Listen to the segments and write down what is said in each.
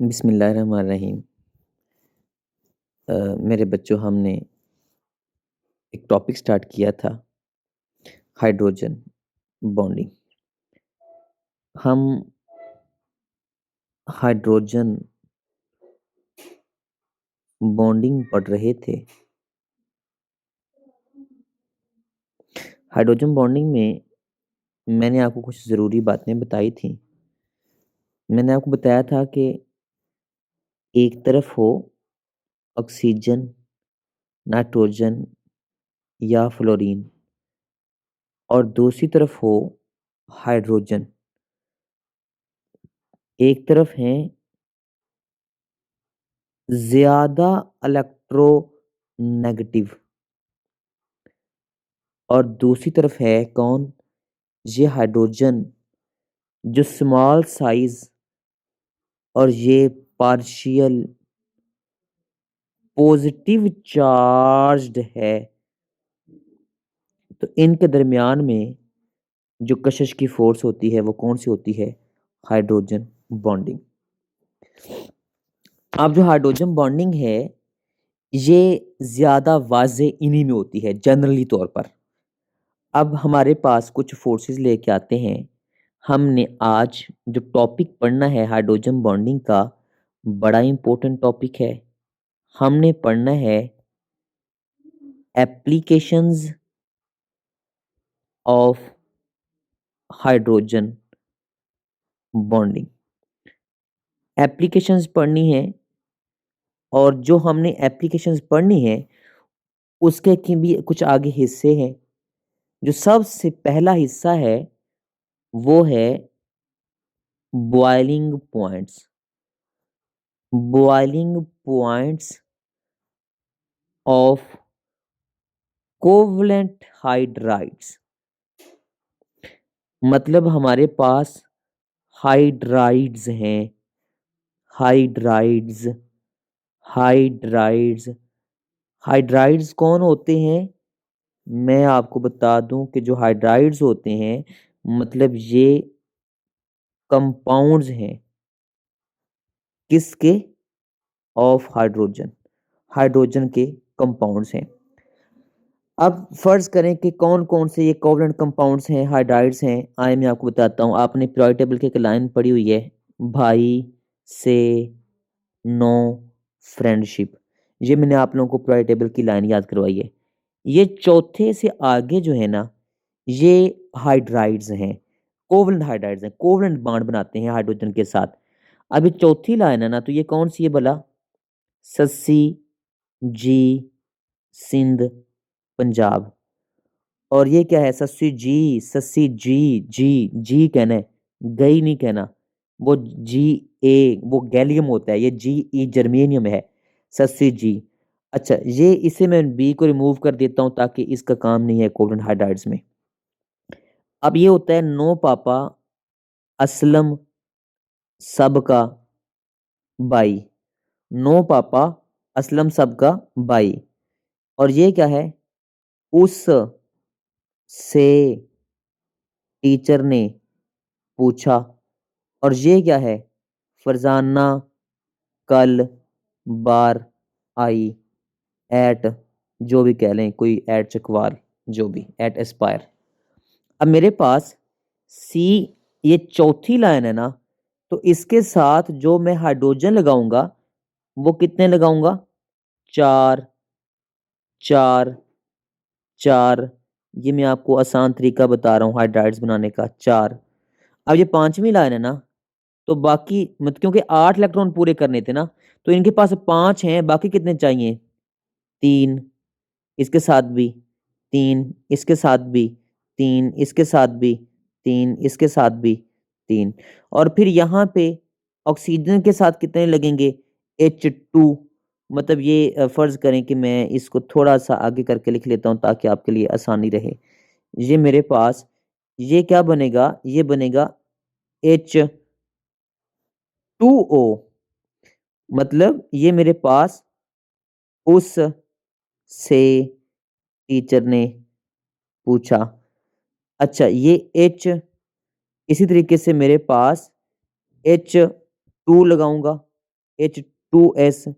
बिस्मिल्लाहिर्रहमानिर्रहीम। मेरे बच्चों, हमने एक टॉपिक स्टार्ट किया था, हाइड्रोजन बॉन्डिंग। हम हाइड्रोजन बॉन्डिंग पढ़ रहे थे। हाइड्रोजन बॉन्डिंग में मैंने आपको कुछ ज़रूरी बातें बताई थी। मैंने आपको बताया था कि एक तरफ हो ऑक्सीजन, नाइट्रोजन या फ्लोरीन और दूसरी तरफ हो हाइड्रोजन। एक तरफ हैं ज़्यादा इलेक्ट्रोनेगेटिव और दूसरी तरफ है कौन? ये हाइड्रोजन, जो स्मॉल साइज और ये पार्शियल पॉजिटिव चार्ज्ड है। तो इनके दरमियान में जो कशिश की फोर्स होती है वो कौन सी होती है? Hydrogen bonding. अब जो हाइड्रोजन बॉन्डिंग है ये ज़्यादा वाज़े इन्हीं में होती है जनरली तौर पर। अब हमारे पास कुछ फोर्सेस लेके आते हैं। हमने आज जो टॉपिक पढ़ना है हाइड्रोजन बॉन्डिंग का, बड़ा इंपॉर्टेंट टॉपिक है। हमने पढ़ना है applications of hydrogen bonding. Applications पढ़नी है और जो हमने एप्लीकेशंस पढ़नी है उसके की भी कुछ आगे हिस्से हैं। जो सबसे पहला हिस्सा है वो है boiling points. Boiling points of covalent hydrides. मतलब हमारे पास हाइड्राइड्स हैं। हाइड्राइड्स हाइड्राइड्स हाइड्राइड्स कौन होते हैं? मैं आपको बता दूं कि जो हाइड्राइड्स होते हैं मतलब ये कंपाउंड्स हैं। किसके? Of hydrogen. हाइड्रोजन के कंपाउंड्स हैं। अब फर्ज करें कि कौन कौन से ये कोवलेंट कंपाउंड्स हैं, हाइड्राइड्स हैं। आइए मैं आपको बताता हूँ। आपने पीरियोडिक टेबल की एक लाइन पढ़ी हुई है, भाई से नो फ्रेंडशिप। ये मैंने आप लोगों को पीरियोडिक टेबल की लाइन याद करवाई है। ये चौथे से आगे जो है ना, ये हाइड्राइड्स हैं, कोवलेंट हाइड्राइड्स हैं, कोवलेंट बॉन्ड बनाते हैं हाइड्रोजन के साथ। अब ये चौथी लाइन है ना, तो ये कौन सी है भला? सस्सी जी सिंध पंजाब। और ये क्या है? सस्सी जी, सस्सी जी, जी जी कहना है, गई नहीं कहना। वो जी ए वो गैलियम होता है, ये जी ई जर्मेनियम है। सस्सी जी। अच्छा, ये इसे मैं बी को रिमूव कर देता हूं ताकि इसका काम नहीं है कोवलेंट हाइड्राइड्स में। अब ये होता है नो पापा असलम सबका बाई। नो पापा असलम सबका बाई। और ये क्या है? उस से टीचर ने पूछा। और ये क्या है? फरजाना कल बार आई एट, जो भी कह लें, कोई एट चकवाल, जो भी एट एस्पायर। अब मेरे पास सी, ये चौथी लाइन है ना, तो इसके साथ जो मैं हाइड्रोजन लगाऊंगा वो कितने लगाऊंगा? चार चार चार। ये मैं आपको आसान तरीका बता रहा हूँ हाइड्राइड्स बनाने का, चार। अब ये पांचवी लाइन है ना, तो बाकी मतलब क्योंकि 8 इलेक्ट्रॉन पूरे करने थे ना, तो इनके पास 5 हैं, बाकी कितने चाहिए? 3। इसके साथ भी 3, इसके साथ भी 3, इसके साथ भी 3, इसके साथ भी 3। और फिर यहाँ पे ऑक्सीजन के साथ कितने लगेंगे? H2। मतलब ये फर्ज करें कि मैं इसको थोड़ा सा आगे करके लिख लेता हूँ ताकि आपके लिए आसानी रहे। ये मेरे पास ये क्या बनेगा? ये बनेगा H2O। मतलब ये मेरे पास उस से टीचर ने पूछा। अच्छा, ये H, इसी तरीके से मेरे पास H2 लगाऊंगा। H2S,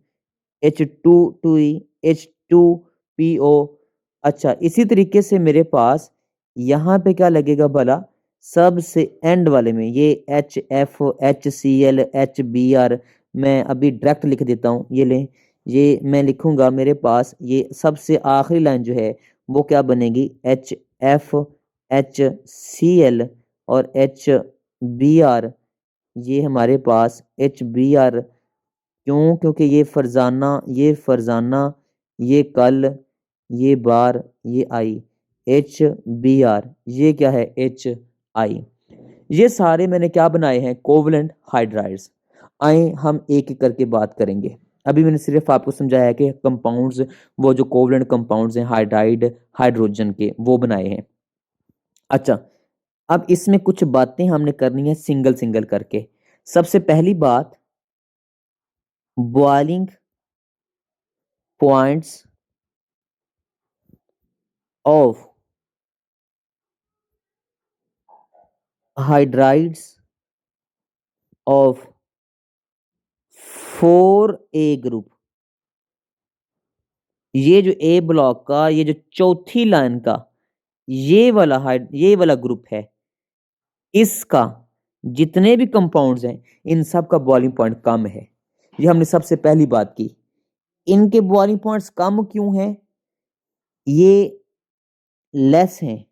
H2 H2PO। अच्छा, इसी तरीके से मेरे पास यहाँ पे क्या लगेगा भला, सबसे एंड वाले में ये HF, HCl, HBr। मैं अभी डायरेक्ट लिख देता हूँ, ये लें, ये मैं लिखूंगा, मेरे पास ये सबसे आखिरी लाइन जो है वो क्या बनेगी, HF, HCl और HBr। ये हमारे पास HBr, क्यों, क्योंकि ये फरजाना, ये कल, ये बार, ये आई, HBr, ये क्या है, HI। ये सारे मैंने क्या बनाए हैं, कोवलेंट हाइड्राइड्स। आए हम एक एक करके बात करेंगे। अभी मैंने सिर्फ आपको समझाया है कि कंपाउंड्स, वो जो कोवलेंट कंपाउंड्स हैं हाइड्राइड हाइड्रोजन के, वो बनाए हैं। अच्छा, अब इसमें कुछ बातें हमने करनी है सिंगल सिंगल करके। सबसे पहली बात, boiling points of hydrides of 4A group. ये जो ए ब्लॉक का, ये जो चौथी लाइन का ये वाला ग्रुप है, इसका जितने भी कंपाउंड्स हैं इन सब का बॉइलिंग पॉइंट कम है। ये हमने सबसे पहली बात की। इनके बॉइलिंग पॉइंट्स कम क्यों हैं, ये लेस हैं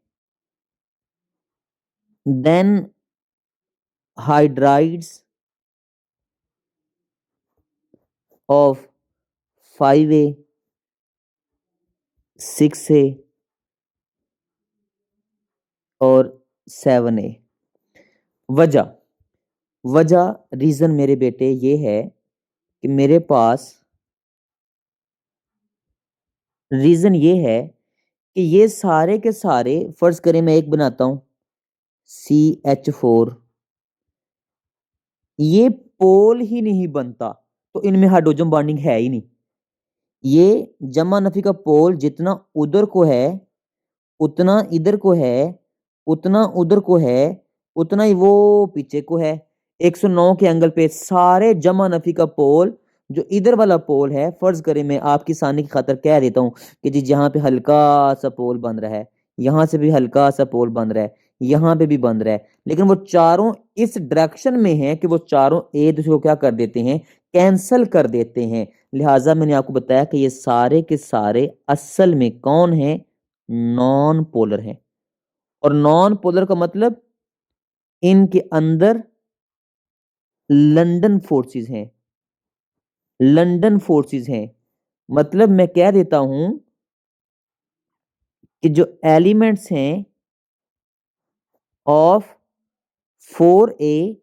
then hydrides of 5A, 6A और 7A। वजह वजह रीजन मेरे बेटे ये है कि मेरे पास रीजन ये है कि ये सारे के सारे, फर्ज करें मैं एक बनाता हूं CH4, ये पोल ही नहीं बनता तो इनमें हाइड्रोजन बॉन्डिंग है ही नहीं। ये जमा नफी का पोल जितना उधर को है उतना इधर को है, उतना उधर को है, उतना ही वो पीछे को है। 109 के एंगल पे सारे जमा नफी का पोल, जो इधर वाला पोल है, फर्ज करें मैं आपकी आसानी की खातर कह देता हूँ कि जी जहाँ पे हल्का सा पोल बन रहा है, यहाँ से भी हल्का सा पोल बन रहा है, यहाँ पे भी बन रहा है, लेकिन वो चारों इस डायरेक्शन में है कि वो चारों एक दूसरे को क्या कर देते हैं, कैंसल कर देते हैं। लिहाजा मैंने आपको बताया कि ये सारे के सारे असल में कौन है, नॉन पोलर है। और नॉन पोलर का मतलब इनके अंदर लंदन फोर्सेस हैं, लंदन फोर्सेस हैं। मतलब मैं कह देता हूं कि जो एलिमेंट्स हैं ऑफ 4A,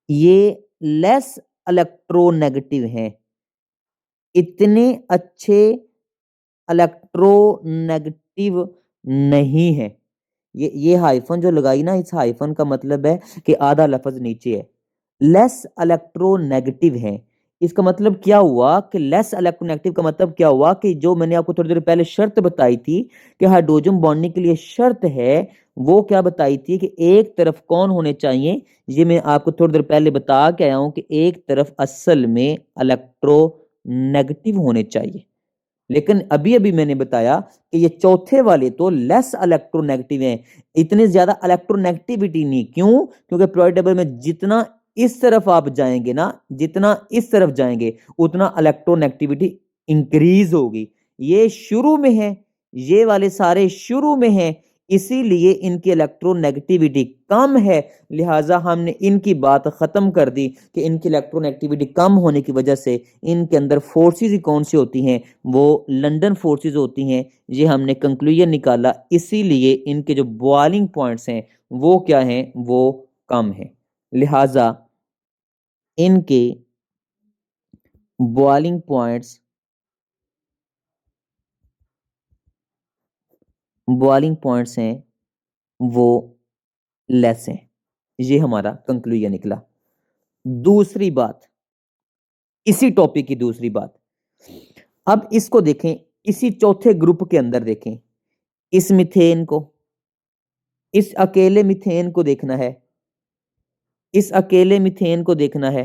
ये लेस इलेक्ट्रोनेगेटिव हैं, इतने अच्छे इलेक्ट्रोनेगेटिव नहीं है। ये हाइफन जो लगाई ना, इस हाइफन का मतलब है कि आधा लफ्ज नीचे है, लेस इलेक्ट्रोनेगेटिव है। इसका मतलब क्या हुआ कि लेस इलेक्ट्रोनेगेटिव का मतलब क्या हुआ कि जो मैंने आपको थोड़ी देर पहले शर्त बताई थी कि हाइड्रोजन बॉन्डिंग के लिए शर्त है, वो क्या बताई थी कि एक तरफ कौन होने चाहिए, ये मैं आपको थोड़ी देर पहले बता के आया हूं कि एक तरफ असल में इलेक्ट्रोनेगेटिव होने चाहिए। लेकिन अभी अभी मैंने बताया कि ये चौथे वाले तो लेस इलेक्ट्रोनेगेटिव हैं, इतनी ज्यादा इलेक्ट्रोनेगेटिविटी नहीं। क्यों, क्योंकि पीरियोडिक टेबल में जितना इस तरफ आप जाएंगे ना, जितना इस तरफ जाएंगे उतना इलेक्ट्रोनेगेटिविटी इंक्रीज होगी। ये शुरू में है, ये वाले सारे शुरू में हैं, इसीलिए इनकी इलेक्ट्रोनेगेटिविटी कम है। लिहाजा हमने इनकी बात खत्म कर दी कि इनकी इलेक्ट्रोनेगेटिविटी कम होने की वजह से इनके अंदर फोर्सेस ही कौन सी होती हैं, वो लंदन फोर्सेस होती हैं। ये हमने कंक्लूजन निकाला, इसीलिए इनके जो बॉइलिंग पॉइंट्स हैं वो क्या हैं, वो कम है। लिहाजा इनके बॉइलिंग पॉइंट्स हैं वो लेस हैं। ये हमारा कंक्लूजन निकला। दूसरी बात, इसी टॉपिक की दूसरी बात, अब इसको देखें, इसी चौथे ग्रुप के अंदर देखें, इस मीथेन को, इस अकेले मीथेन को देखना है, इस अकेले मीथेन को देखना है,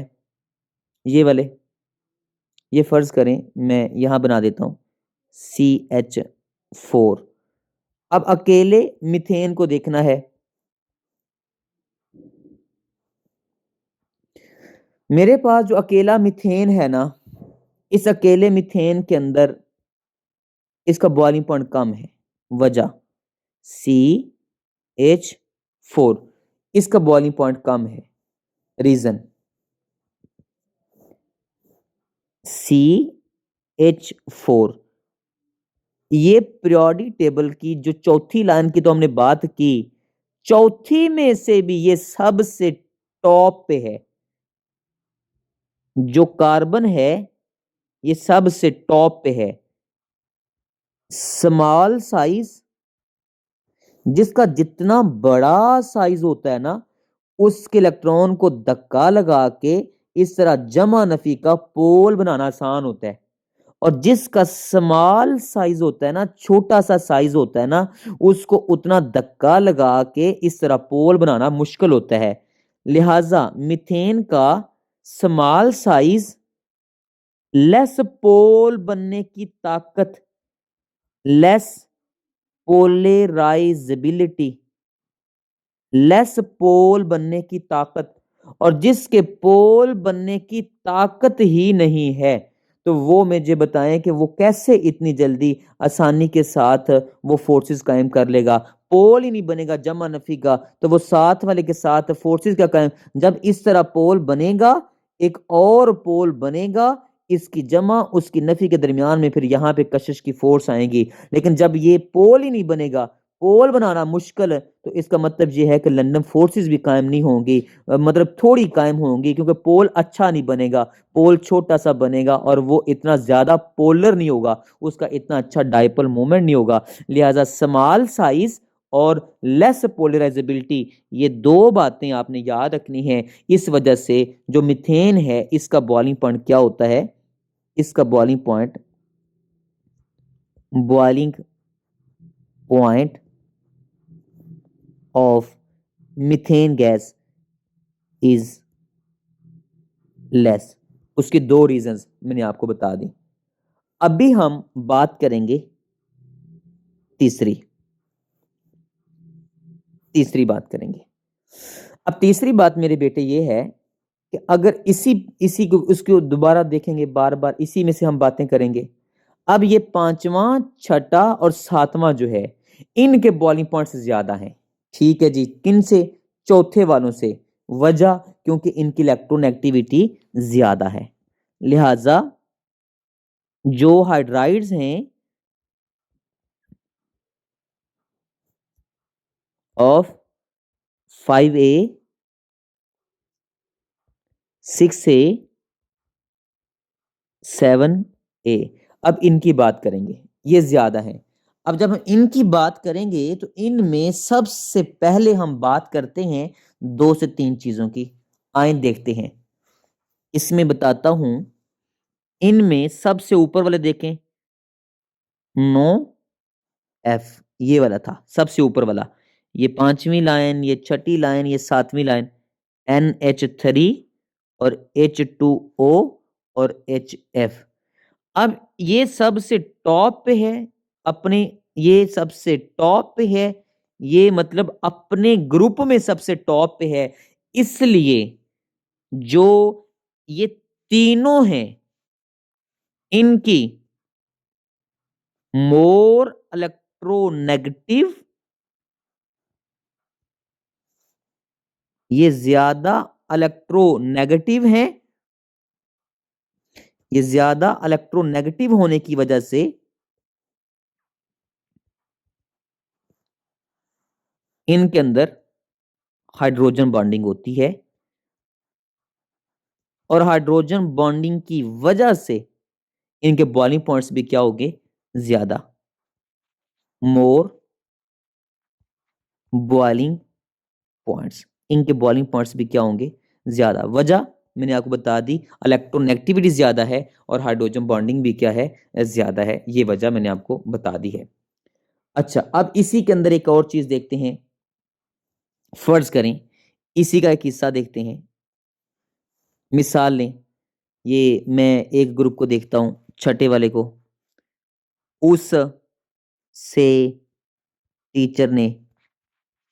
ये वाले, ये फर्ज करें मैं यहां बना देता हूं CH4। अब अकेले मीथेन को देखना है। मेरे पास जो अकेला मीथेन है ना, इस अकेले मीथेन के अंदर इसका बॉइलिंग पॉइंट कम है। वजह CH4, इसका बॉइलिंग पॉइंट कम है। रीजन CH4, ये पीरियोडिक टेबल की जो चौथी लाइन की तो हमने बात की, चौथी में से भी ये सबसे टॉप पे है। जो कार्बन है ये सबसे टॉप पे है। स्मॉल साइज, जिसका जितना बड़ा साइज होता है ना, उसके इलेक्ट्रॉन को धक्का लगा के इस तरह जमा नफी का पोल बनाना आसान होता है। और जिसका स्मॉल साइज होता है ना, छोटा सा साइज होता है ना, उसको उतना धक्का लगा के इस तरह पोल बनाना मुश्किल होता है। लिहाजा मीथेन का स्मॉल साइज, लेस पोल बनने की ताकत, लेस पोलराइजेबिलिटी, लेस पोल बनने की ताकत, और जिसके पोल बनने की ताकत ही नहीं है, तो वो मुझे बताएं कि वो कैसे इतनी जल्दी आसानी के साथ वो फोर्सेस कायम कर लेगा। पोल ही नहीं बनेगा जमा नफी का, तो वो साथ वाले के साथ फोर्सेस का कायम। जब इस तरह पोल बनेगा, एक और पोल बनेगा, इसकी जमा उसकी नफी के दरमियान में फिर यहाँ पे कशिश की फोर्स आएगी। लेकिन जब ये पोल ही नहीं बनेगा, पोल बनाना मुश्किल है, तो इसका मतलब ये है कि लंदन फोर्सेस भी कायम नहीं होंगी, मतलब थोड़ी कायम होंगी, क्योंकि पोल अच्छा नहीं बनेगा। पोल छोटा सा बनेगा और वो इतना ज्यादा पोलर नहीं होगा, उसका इतना अच्छा डाइपोल मोमेंट नहीं होगा। लिहाजा स्मॉल साइज और लेस पोलराइजेबिलिटी, ये दो बातें आपने याद रखनी है। इस वजह से जो मीथेन है इसका बॉइलिंग पॉइंट क्या होता है, इसका boiling point of methane gas is less. उसके दो रीजंस मैंने आपको बता दी। अभी हम बात करेंगे तीसरी तीसरी बात करेंगे। अब तीसरी बात मेरे बेटे ये है कि अगर इसी इसी को उसको दोबारा देखेंगे, बार बार इसी में से हम बातें करेंगे। अब ये पांचवा, छठा और सातवां जो है, इनके बॉइलिंग पॉइंट्स ज्यादा हैं। ठीक है जी, किन से? चौथे वालों से। वजह क्योंकि इनकी इलेक्ट्रोनेगेटिविटी ज्यादा है। लिहाजा जो हाइड्राइड्स हैं ऑफ 5A, 6A, 7A, अब इनकी बात करेंगे, ये ज्यादा है। अब जब हम इनकी बात करेंगे तो इनमें सबसे पहले हम बात करते हैं 2 से 3 चीजों की। आए देखते हैं, इसमें बताता हूं। इनमें सबसे ऊपर वाले देखें, नो एफ, ये वाला था सबसे ऊपर वाला। ये पांचवी लाइन, ये छठी लाइन, ये सातवीं लाइन, NH3 और H2O और HF। अब ये सबसे टॉप पे है अपने, ये सबसे टॉप पे है, ये मतलब अपने ग्रुप में सबसे टॉप पे है। इसलिए जो ये तीनों हैं, इनकी मोर इलेक्ट्रोनेगेटिव, ये ज्यादा इलेक्ट्रोनेगेटिव हैं। ये ज्यादा इलेक्ट्रोनेगेटिव होने की वजह से इनके अंदर हाइड्रोजन बॉन्डिंग होती है, और हाइड्रोजन बॉन्डिंग की वजह से इनके बॉइलिंग पॉइंट्स भी क्या होंगे? ज्यादा। मोर बॉइलिंग पॉइंट्स, इनके बॉइलिंग पॉइंट्स भी क्या होंगे? ज्यादा। वजह मैंने आपको बता दी, इलेक्ट्रोनेगेटिविटी ज्यादा है और हाइड्रोजन बॉन्डिंग भी क्या है? ज्यादा है। ये वजह मैंने आपको बता दी है। अच्छा, अब इसी के अंदर एक और चीज देखते हैं। फर्ज करें इसी का एक हिस्सा देखते हैं। मिसाल लें, ये मैं एक ग्रुप को देखता हूँ, छठे वाले को। उस से टीचर ने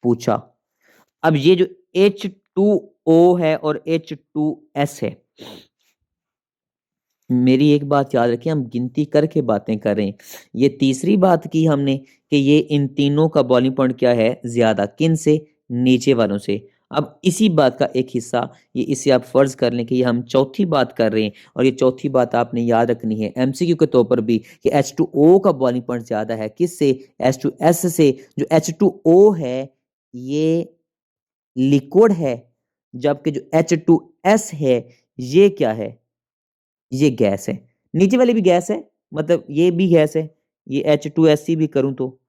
पूछा। अब ये जो H2O है और H2S है, मेरी एक बात याद रखिए, हम गिनती करके बातें कर रहे हैं। ये तीसरी बात की हमने कि ये इन तीनों का बॉइलिंग पॉइंट क्या है, ज्यादा, किन से, नीचे वालों से। अब इसी बात का एक हिस्सा, ये इसे आप फर्ज कर लें कि ये हम चौथी बात कर रहे हैं, और ये चौथी बात आपने याद रखनी है एमसीक्यू के तौर पर भी, कि H2O का बॉइलिंग पॉइंट ज्यादा है किससे, H2S से। जो H2O है ये लिक्विड है, जबकि जो H2S है ये क्या है, ये गैस है। नीचे वाली भी गैस है, मतलब ये भी गैस है, ये H2SC भी करूं तो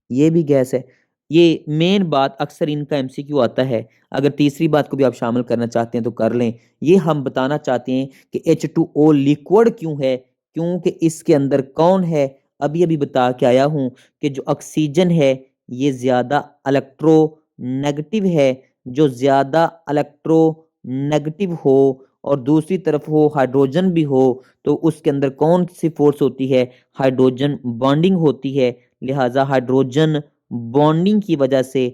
ये भी गैस है। ये मेन बात अक्सर इनका एमसीक्यू आता है। अगर तीसरी बात को भी आप शामिल करना चाहते हैं तो कर लें। ये हम बताना चाहते हैं कि H2O लिक्विड क्यों है, क्योंकि इसके अंदर कौन है, अभी अभी बता के आया हूं कि जो ऑक्सीजन है ये ज्यादा इलेक्ट्रो नेगेटिव है। जो ज्यादा इलेक्ट्रो नेगेटिव हो और दूसरी तरफ हो हाइड्रोजन भी हो, तो उसके अंदर कौन सी फोर्स होती है, हाइड्रोजन बॉन्डिंग होती है। लिहाजा हाइड्रोजन बॉन्डिंग की वजह से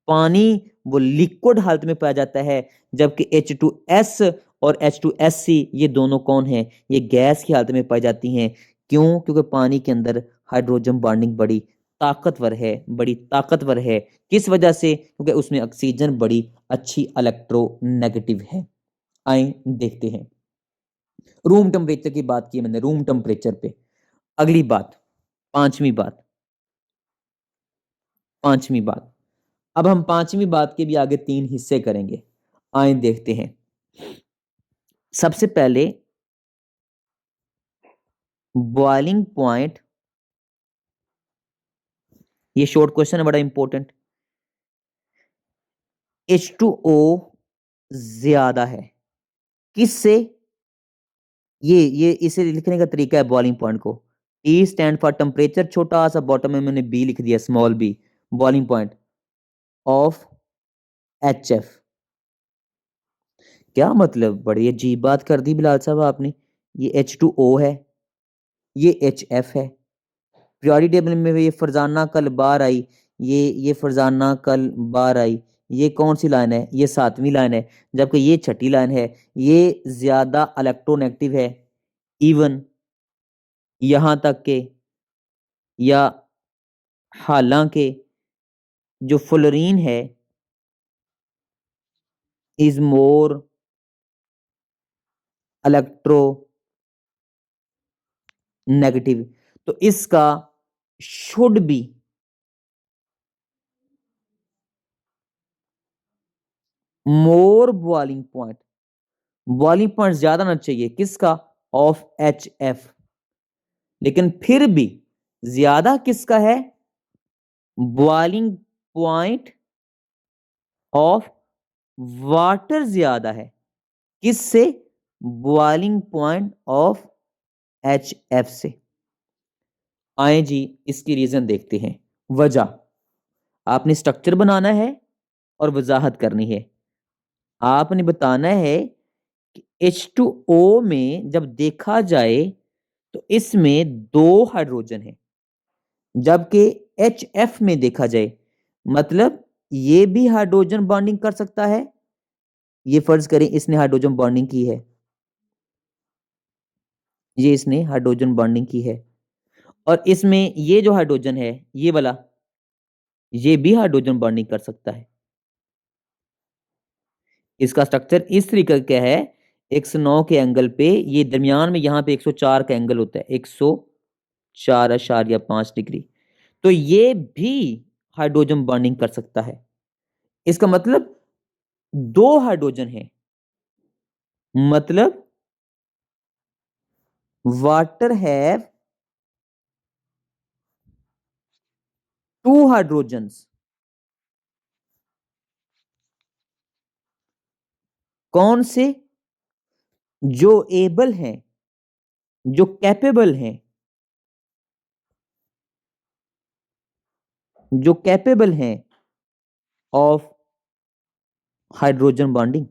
पानी वो लिक्विड हालत में पाया जाता है, जबकि H2S और H2SC ये दोनों कौन है, ये गैस की हालत में पाई जाती हैं। क्यों, क्योंकि पानी के अंदर हाइड्रोजन बॉन्डिंग बड़ी ताकतवर है, बड़ी ताकतवर है। किस वजह से, क्योंकि उसमें ऑक्सीजन बड़ी अच्छी इलेक्ट्रोनेगेटिव है। आए देखते हैं, रूम टेम्परेचर की बात की मैंने, रूम टेम्परेचर पे अगली बात, पांचवी बात, पांचवी बात। अब हम पांचवी बात के भी आगे तीन हिस्से करेंगे। आए देखते हैं। सबसे पहले बॉइलिंग पॉइंट, ये शॉर्ट क्वेश्चन है बड़ा इंपॉर्टेंट। H2O ज्यादा है किससे, ये इसे लिखने का तरीका है बॉइलिंग पॉइंट को। टी स्टैंड फॉर टेम्परेचर, छोटा सा बॉटम में मैंने बी लिख दिया, small B, boiling point of HF। क्या मतलब, बड़ी अजीब बात कर दी बिलाल साहब आपने। ये H2O है, ये HF है। प्रियोरिटी टेबल में ये फरजाना कल बार आई, ये फरजाना कल बार आई, ये कौन सी लाइन है, ये सातवीं लाइन है, जबकि ये छठी लाइन है। ये ज्यादा इलेक्ट्रोनेगेटिव है, इवन यहां तक के, या हालांकि जो फ्लोरीन है इज मोर इलेक्ट्रो नेगेटिव, तो इसका should be more boiling point, boiling point ज्यादा ना चाहिए किसका, ऑफ HF। लेकिन फिर भी ज्यादा किसका है, बॉइलिंग पॉइंट ऑफ वाटर ज्यादा है किससे, बॉइलिंग पॉइंट ऑफ HF से। आए जी इसकी रीजन देखते हैं। वजह, आपने स्ट्रक्चर बनाना है और वजाहत करनी है। आपने बताना है कि H2O में जब देखा जाए तो इसमें दो हाइड्रोजन है, जबकि HF में देखा जाए, मतलब ये भी हाइड्रोजन बॉन्डिंग कर सकता है। ये फर्ज करें इसने हाइड्रोजन बॉन्डिंग की है, ये इसने हाइड्रोजन बॉन्डिंग की है, और इसमें ये जो हाइड्रोजन है ये वाला, ये भी हाइड्रोजन बॉन्डिंग कर सकता है। इसका स्ट्रक्चर इस तरीके का है, 109 के एंगल पे, ये दरमियान में यहाँ पे 104 का एंगल होता है, 104.5 डिग्री। तो ये भी हाइड्रोजन बॉन्डिंग कर सकता है। इसका मतलब दो हाइड्रोजन है, मतलब वाटर हैव टू हाइड्रोजन्स। कौन से, जो एबल हैं, जो कैपेबल हैं, जो कैपेबल हैं ऑफ हाइड्रोजन बॉन्डिंग।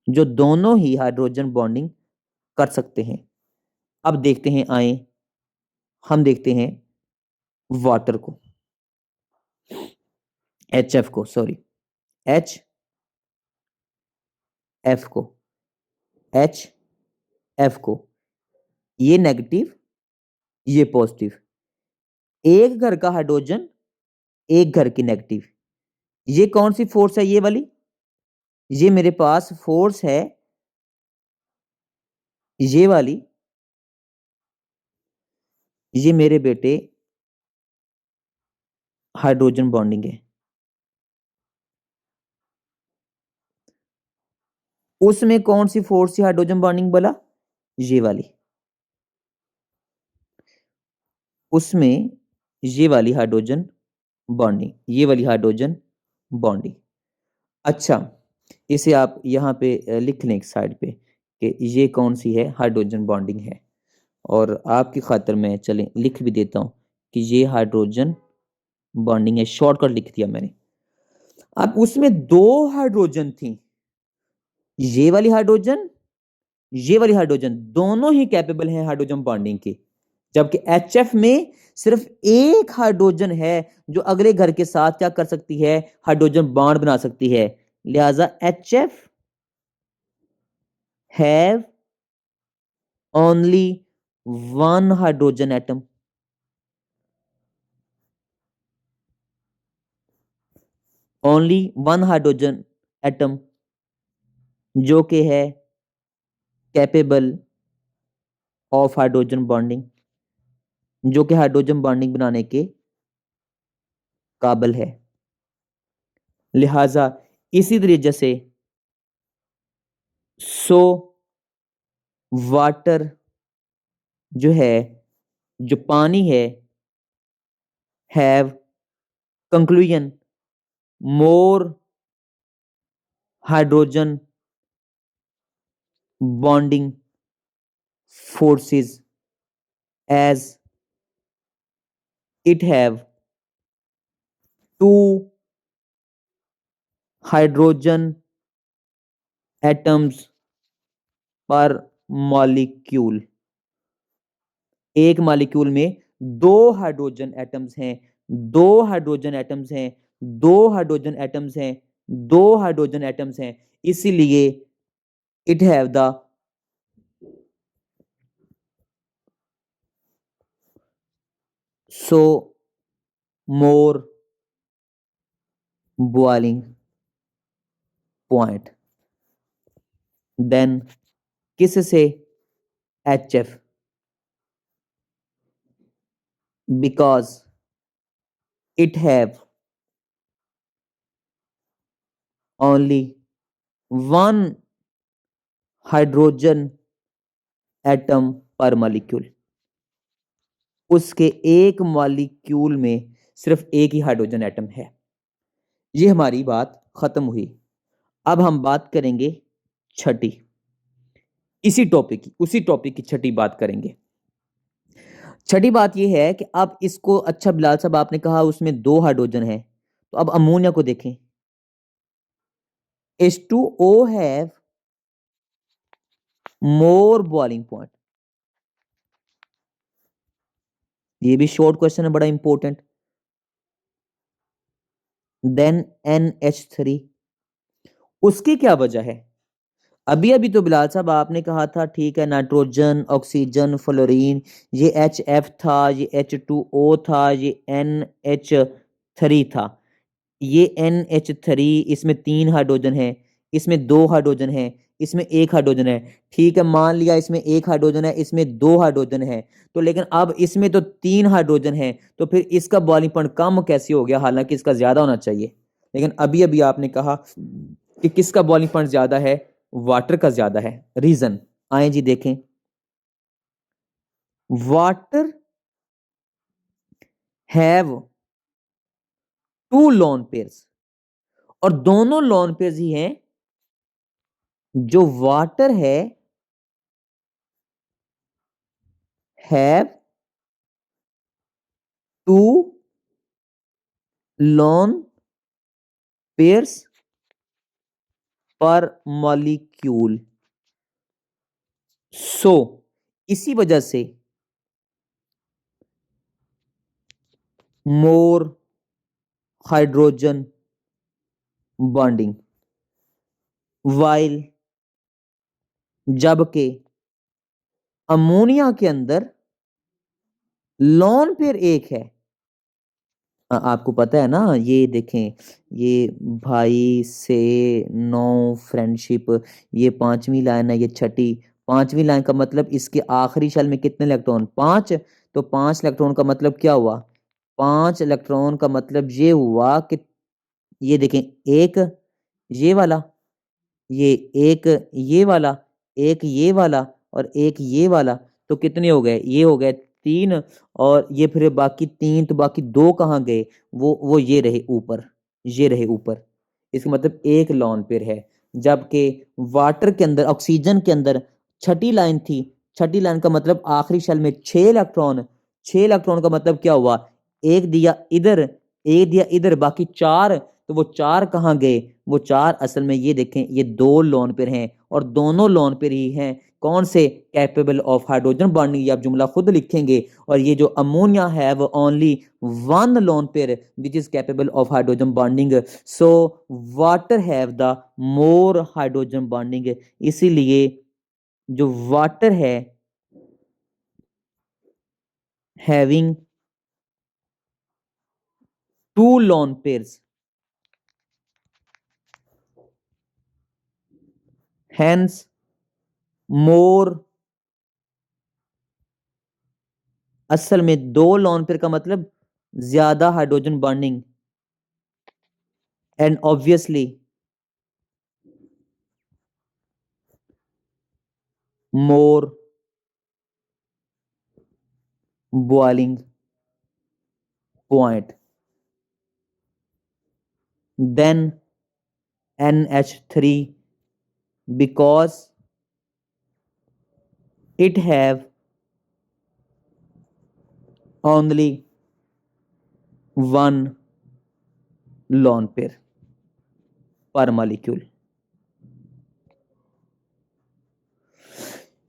जो दोनों ही हाइड्रोजन बॉन्डिंग कर सकते हैं। अब देखते हैं, आए हम देखते हैं वाटर को, HF को, सॉरी, एच एफ को, एच एफ को, ये नेगेटिव, ये पॉजिटिव। एक घर का हाइड्रोजन, एक घर की नेगेटिव। ये कौन सी फोर्स है? ये वाली। ये मेरे पास फोर्स है, ये वाली। ये मेरे बेटे हाइड्रोजन बॉन्डिंग है। उसमें कौन सी फोर्स थी हाइड्रोजन बॉन्डिंग बोला? ये वाली। उसमें ये वाली हाइड्रोजन बॉन्डिंग, ये वाली हाइड्रोजन बॉन्डिंग। अच्छा, इसे आप यहाँ पे लिख लें एक साइड पे कि ये कौन सी है, हाइड्रोजन बॉन्डिंग है। और आपकी खातिर मैं चलें लिख भी देता हूँ कि ये हाइड्रोजन बॉन्डिंग है, शॉर्टकट लिख दिया मैंने। अब उसमें दो हाइड्रोजन थी, ये वाली हाइड्रोजन, ये वाली हाइड्रोजन, दोनों ही कैपेबल हैं हाइड्रोजन बॉन्डिंग के। जबकि HF में सिर्फ एक हाइड्रोजन है जो अगले घर के साथ क्या कर सकती है, हाइड्रोजन बॉन्ड बना सकती है। लिहाजा HF have only one hydrogen atom. Only one hydrogen atom जो कि है कैपेबल ऑफ हाइड्रोजन बॉन्डिंग, जो कि हाइड्रोजन बॉन्डिंग बनाने के काबिल है। लिहाजा इसी तरीके से सो वाटर जो है, जो पानी है, have conclusion more hydrogen bonding forces as it have two hydrogen atoms per molecule. एक मॉलिक्यूल में दो हाइड्रोजन एटम्स हैं, दो हाइड्रोजन एटम्स हैं, दो हाइड्रोजन एटम्स हैं, दो हाइड्रोजन एटम्स हैं। इसीलिए it have the so more boiling point than किससे? HF, because it have only one hydrogen atom per molecule. उसके एक मॉलिक्यूल में सिर्फ एक ही हाइड्रोजन एटम है। ये हमारी बात खत्म हुई। अब हम बात करेंगे छठी, इसी टॉपिक की, उसी टॉपिक की छठी बात करेंगे। छठी बात यह है कि अब इसको, अच्छा बिलाल साहब आपने कहा उसमें दो हाइड्रोजन है, तो अब अमोनिया को देखें। H2O have more boiling point. ये भी शॉर्ट क्वेश्चन है, बड़ा इंपॉर्टेंट। Then NH3। उसकी क्या वजह है? अभी अभी तो बिलाल साहब आपने कहा था, ठीक है, नाइट्रोजन, ऑक्सीजन, फ्लोरीन, ये HF था, ये H2O था, ये NH3 था। ये NH3, इसमें तीन हाइड्रोजन है, इसमें दो हाइड्रोजन है, इसमें एक हाइड्रोजन है। ठीक है, मान लिया इसमें एक हाइड्रोजन है, इसमें दो हाइड्रोजन है, तो लेकिन अब इसमें तो तीन हाइड्रोजन है, तो फिर इसका बॉइलिंग पॉइंट कम कैसे हो गया, हालांकि इसका ज्यादा होना चाहिए। लेकिन अभी अभी आपने कहा कि किसका बॉइलिंग पॉइंट ज्यादा है, वाटर का ज्यादा है। रीजन आए जी देखें। Water have two lone pairs, और दोनों लोन पेयर्स ही हैं। जो वाटर है have two lone pairs per molecule. So इसी वजह से मोर हाइड्रोजन बॉन्डिंग, वाइल जबकि अमोनिया के अंदर लॉन पेयर एक है। आपको पता है ना, ये देखें, ये भाई से नो फ्रेंडशिप, ये पांचवी लाइन है, ये छठी। पांचवी लाइन का मतलब इसके आखिरी शेल में कितने इलेक्ट्रॉन? पांच। तो पांच इलेक्ट्रॉन का मतलब क्या हुआ? पांच इलेक्ट्रॉन का मतलब ये हुआ कि ये देखें, एक ये वाला, ये एक ये वाला, एक ये वाला और एक ये वाला, तो कितने हो गए? ये हो गए तीन। और ये फिर बाकी तीन, तो बाकी दो कहाँ गए? वो ये रहे ऊपर, ये रहे ऊपर। इसका मतलब एक लॉन पेयर है। जबकि वाटर के अंदर, ऑक्सीजन के अंदर छठी लाइन थी। छठी लाइन का मतलब आखिरी शेल में छह इलेक्ट्रॉन। छह इलेक्ट्रॉन का मतलब क्या हुआ? एक दिया इधर, एक दिया इधर, बाकी चार। तो वो चार कहाँ गए? वो चार असल में ये देखें, ये दो लोन पेयर हैं और दोनों लोन पेयर ही हैं कौन से? Capable of hydrogen bonding. ये आप जुमला खुद लिखेंगे। और ये जो अमोनिया है वो only one lone pair which is capable of hydrogen bonding. So water have the more hydrogen bonding. इसीलिए जो वाटर है having two lone pairs, hence more। असल में दो लोन पेयर का मतलब ज्यादा hydrogen bonding, and obviously more boiling point than NH3 because it have only one lone pair per molecule।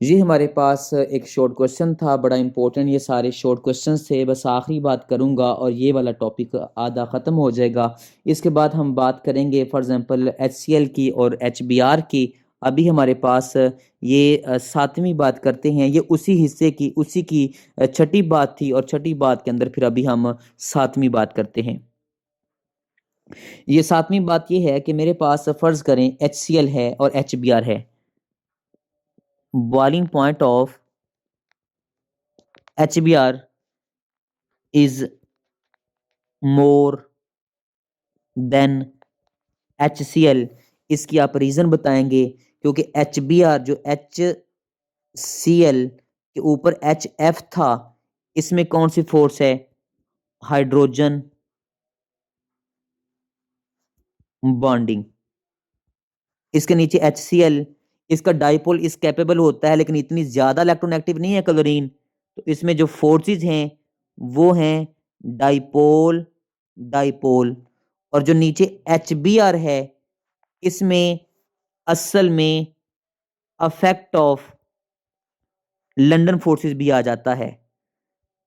ये हमारे पास एक शॉर्ट क्वेश्चन था, बड़ा इंपॉर्टेंट। ये सारे शॉर्ट क्वेश्चंस थे। बस आखिरी बात करूंगा और ये वाला टॉपिक आधा ख़त्म हो जाएगा। इसके बाद हम बात करेंगे फॉर एग्जांपल HCl की और HBr की। अभी हमारे पास ये सातवीं बात करते हैं। ये उसी हिस्से की, उसी की छठी बात थी और छठी बात के अंदर फिर अभी हम सातवीं बात करते हैं। ये सातवीं बात ये है कि मेरे पास फर्ज करें HCl है और HBr है। Boiling point of HBr is more than HCl। इसकी आप रीजन बताएंगे, क्योंकि HBr जो HCl के ऊपर HF था, इसमें कौन सी फोर्स है? Hydrogen bonding. इसके नीचे HCl, इसका डाइपोल इस कैपेबल होता है लेकिन इतनी ज्यादा इलेक्ट्रोनेगेटिव नहीं है क्लोरीन। तो इसमें जो फोर्सेस हैं वो हैं डाइपोल डाइपोल। और जो नीचे HBr है, इसमें असल में अफेक्ट ऑफ लंदन फोर्सेस भी आ जाता है।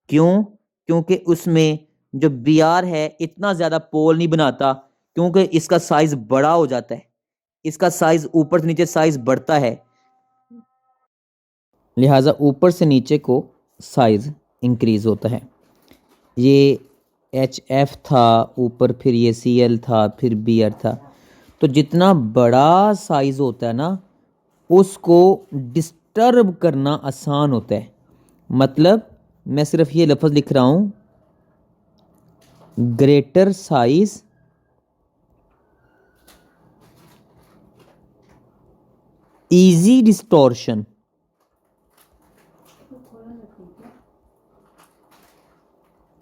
क्यों? क्योंकि उसमें जो Br है इतना ज्यादा पोल नहीं बनाता, क्योंकि इसका साइज बड़ा हो जाता है। इसका साइज ऊपर से नीचे साइज बढ़ता है, लिहाजा ऊपर से नीचे को साइज इंक्रीज होता है। ये HF था ऊपर, फिर ये Cl था, फिर Br था। तो जितना बड़ा साइज होता है ना, उसको डिस्टर्ब करना आसान होता है। मतलब मैं सिर्फ ये लफ्ज़ लिख रहा हूं, ग्रेटर साइज इजी डिस्टॉर्शन।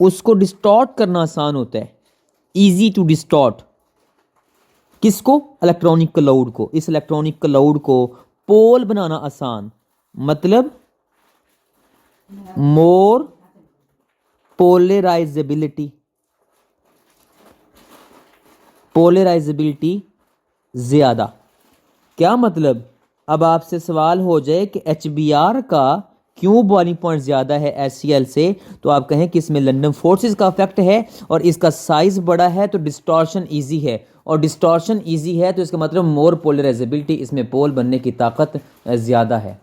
उसको डिस्टॉर्ट करना आसान होता है, इजी टू डिस्टॉर्ट। किसको? इलेक्ट्रॉनिक क्लाउड को। इस इलेक्ट्रॉनिक क्लाउड को पोल बनाना आसान, मतलब मोर पोलराइजेबिलिटी, पोलराइजेबिलिटी ज्यादा। क्या मतलब, अब आपसे सवाल हो जाए कि HBr का क्यों बॉइलिंग पॉइंट ज़्यादा है HCl से, तो आप कहें कि इसमें लंदन फोर्सेस का इफेक्ट है और इसका साइज बड़ा है तो डिस्टॉर्शन इजी है, और डिस्टॉर्शन इजी है तो इसका मतलब मोर पोलराइजेबिलिटी, इसमें पोल बनने की ताकत ज़्यादा है,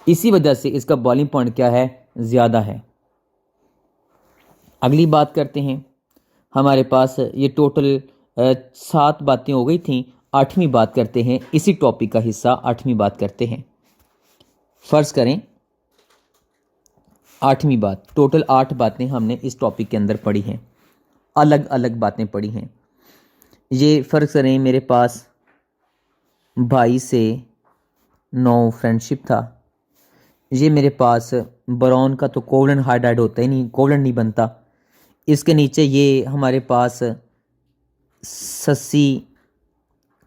इसी वजह से इसका बॉइलिंग पॉइंट क्या है, ज़्यादा है। अगली बात करते हैं, हमारे पास ये टोटल 7 बातें हो गई थी। 8वीं बात करते हैं, इसी टॉपिक का हिस्सा 8वीं बात करते हैं। फर्ज करें 8वीं बात, टोटल 8 बातें हमने इस टॉपिक के अंदर पढ़ी हैं, अलग अलग बातें पढ़ी हैं। ये फ़र्ज करें मेरे पास भाई से 9 फ्रेंडशिप था, ये मेरे पास बोरॉन का तो कोवलेंट हाइड्राइड होता ही नहीं, कोवलेंट नहीं बनता। इसके नीचे ये हमारे पास ससी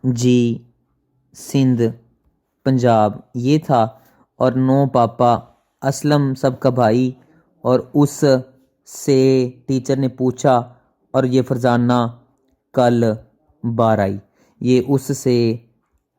जी सिंध पंजाब ये था, और 9 पापा असलम सबका भाई, और उस से टीचर ने पूछा, और ये फरजाना कल बार आई, ये उससे